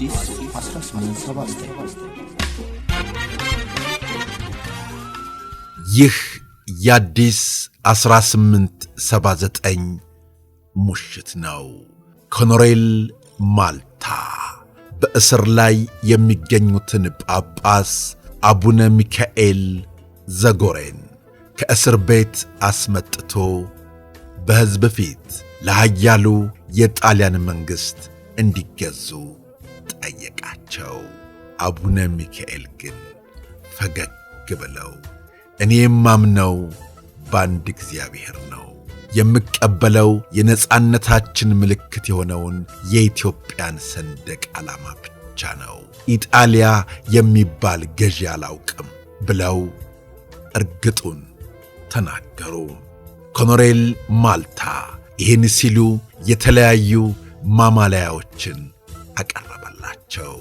አዲስ 1879 ይህ የአዲስ 1879 ሙሽት ነው። ኮሎኔል ማልታ በእስር ላይ የሚገኙትን ጳጳስ አቡነ ሚካኤል ዘጎሬን ከእስር ቤት አስመጥቶ በሕዝብ ፊት ለኃያሉ የጣሊያን መንግሥት እንዲገዙ ጠየቃቸው። አቡነ ሚካኤል ግን ፈገግ ብለው እኔ የማምነው በአንድ እግዚአብሔር ነው፣ የምቀበለው የነጻነታችን ምልክት የሆነውን የኢትዮጵያን ሰንደቅ ዓላማ ብቻ ነው፣ ኢጣሊያ የሚባል ገዢ አላውቅም ብለው እርግጡን ተናገሩ። ኮሎኔል ማልታ ይህን ሲሉ የተለያዩ ማማለያዎችን አቀረበላቸው።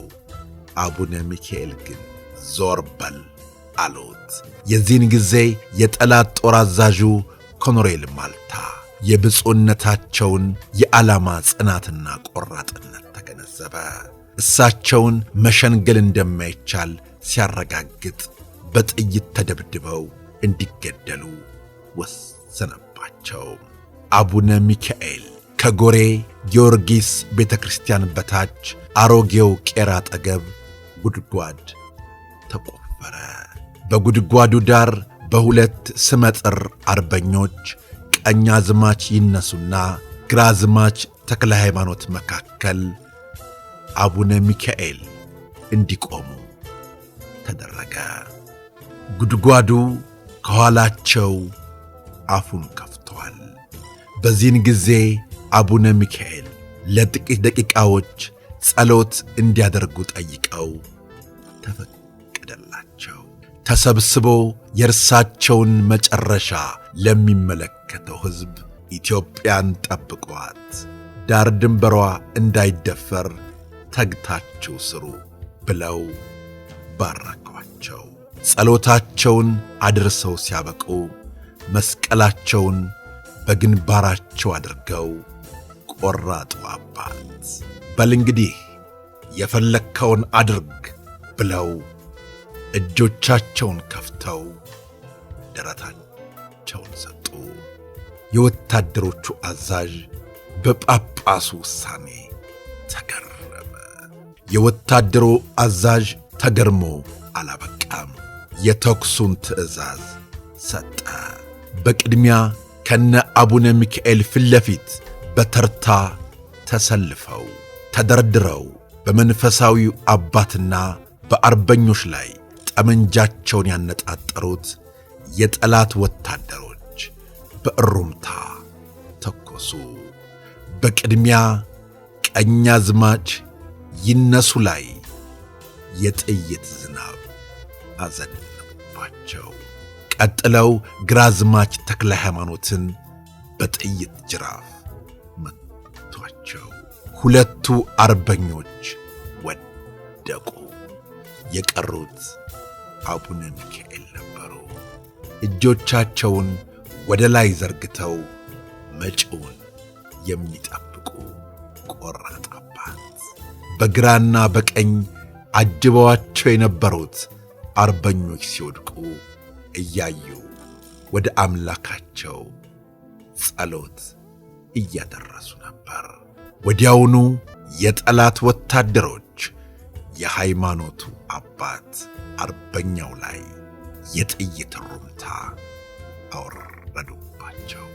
አቡነ ሚካኤል ግን ዞር በል አሉት። የዚህን ጊዜ የጠላት ጦር አዛዡ ኮሎኔል ማልታ የብፁዕነታቸውን የዓላማ ጽናትና ቆራጥነት ተገነዘበ። እሳቸውን መሸንገል እንደማይቻል ሲያረጋግጥ በጥይት ተደብድበው እንዲገደሉ ወሰነባቸው። አቡነ ሚካኤል ከጎሬ ጊዮርጊስ ቤተ ክርስቲያን በታች አሮጌው ቄራ አጠገብ ጉድጓድ ተቆፈረ። በጉድጓዱ ዳር በሁለት ስመጥር አርበኞች ቀኛዝማች ይነሱና ግራዝማች ተክለ ሃይማኖት መካከል አቡነ ሚካኤል እንዲቆሙ ተደረገ። ጉድጓዱ ከኋላቸው አፉን ከፍቷል። በዚህን ጊዜ አቡነ ሚካኤል ለጥቂት ደቂቃዎች ጸሎት እንዲያደርጉ ጠይቀው ተፈቀደላቸው። ተሰብስቦ የእርሳቸውን መጨረሻ ለሚመለከተው ሕዝብ ኢትዮጵያን ጠብቋት፣ ዳር ድንበሯ እንዳይደፈር ተግታችሁ ስሩ ብለው ባረኳቸው። ጸሎታቸውን አድርሰው ሲያበቁ መስቀላቸውን በግንባራቸው አድርገው ቆራጡ አባት በል እንግዲህ የፈለግከውን አድርግ ብለው እጆቻቸውን ከፍተው ደረታቸውን ሰጡ። የወታደሮቹ አዛዥ በጳጳሱ ውሳኔ ተገረመ። የወታደሩ አዛዥ ተገርሞ አላበቃም። የተኩሱን ትዕዛዝ ሰጠ። በቅድሚያ ከነ አቡነ ሚካኤል ፊት ለፊት በተርታ ተሰልፈው ተደርድረው በመንፈሳዊው አባትና በአርበኞች ላይ ጠመንጃቸውን ያነጣጠሩት የጠላት ወታደሮች በእሩምታ ተኮሱ። በቅድሚያ ቀኛዝማች ይነሱ ላይ የጥይት ዝናብ አዘነቡባቸው። ቀጥለው ግራዝማች ተክለ ሃይማኖትን በጥይት ጅራፍ መቷቸው። ሁለቱ አርበኞች ወደቁ። የቀሩት አቡነ ሚካኤል ነበሩ። እጆቻቸውን ወደ ላይ ዘርግተው መጪውን የሚጠብቁ ቆራጥ አባት። በግራና በቀኝ አጅበዋቸው የነበሩት አርበኞች ሲወድቁ እያዩ ወደ አምላካቸው ጸሎት እያደረሱ ነበር። ወዲያውኑ የጠላት ወታደሮች የሃይማኖቱ አባት አርበኛው ላይ የጥይት ሩምታ አወረዱባቸው።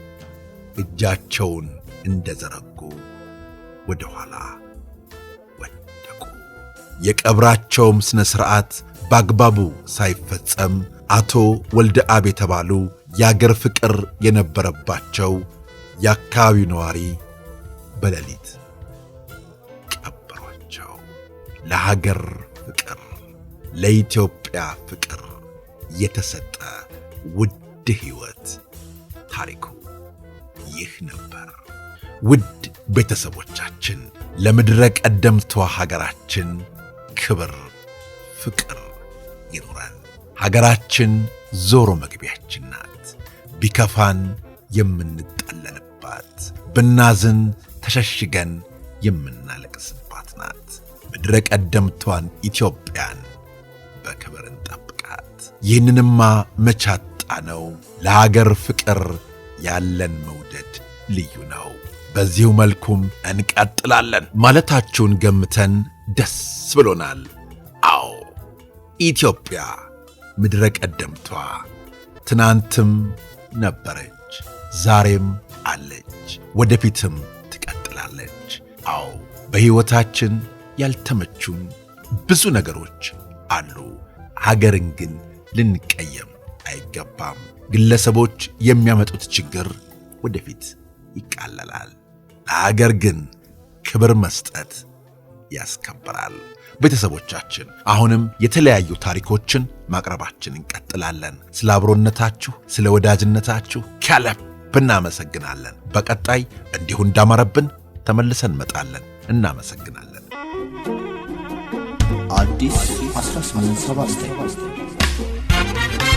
እጃቸውን እንደዘረጉ ወደ ኋላ ወደቁ። የቀብራቸውም ሥነ ሥርዓት በአግባቡ ሳይፈጸም አቶ ወልደ አብ የተባሉ የአገር ፍቅር የነበረባቸው የአካባቢው ነዋሪ በሌሊት ቀበሯቸው። ለሀገር ፍቅር፣ ለኢትዮጵያ ፍቅር የተሰጠ ውድ ሕይወት ታሪኩ ይህ ነበር። ውድ ቤተሰቦቻችን ለምድረ ቀደምቷ ሀገራችን ክብር፣ ፍቅር ይኑረን። ሀገራችን ዞሮ መግቢያችን ናት። ቢከፋን የምንጠለልባት፣ ብናዝን ተሸሽገን የምናለቅስባት ናት። ምድረ ቀደምቷን ኢትዮጵያን በክብር እንጠብቃት። ይህንንማ መቻጣ ነው። ለሀገር ፍቅር ያለን መውደድ ልዩ ነው። በዚሁ መልኩም እንቀጥላለን ማለታችሁን ገምተን ደስ ብሎናል። አዎ ኢትዮጵያ ምድረ ቀደምቷ ትናንትም ነበረች፣ ዛሬም አለች፣ ወደፊትም ትቀጥላለች። አዎ በሕይወታችን ያልተመቹን ብዙ ነገሮች አሉ። ሀገርን ግን ልንቀየም አይገባም። ግለሰቦች የሚያመጡት ችግር ወደፊት ይቃለላል። ለሀገር ግን ክብር መስጠት ያስከብራል። ቤተሰቦቻችን አሁንም የተለያዩ ታሪኮችን ማቅረባችን እንቀጥላለን። ስለ አብሮነታችሁ፣ ስለ ወዳጅነታችሁ ከልብ እናመሰግናለን። በቀጣይ እንዲሁ እንዳማረብን ተመልሰን እንመጣለን። እናመሰግናለን። አዲስ 1879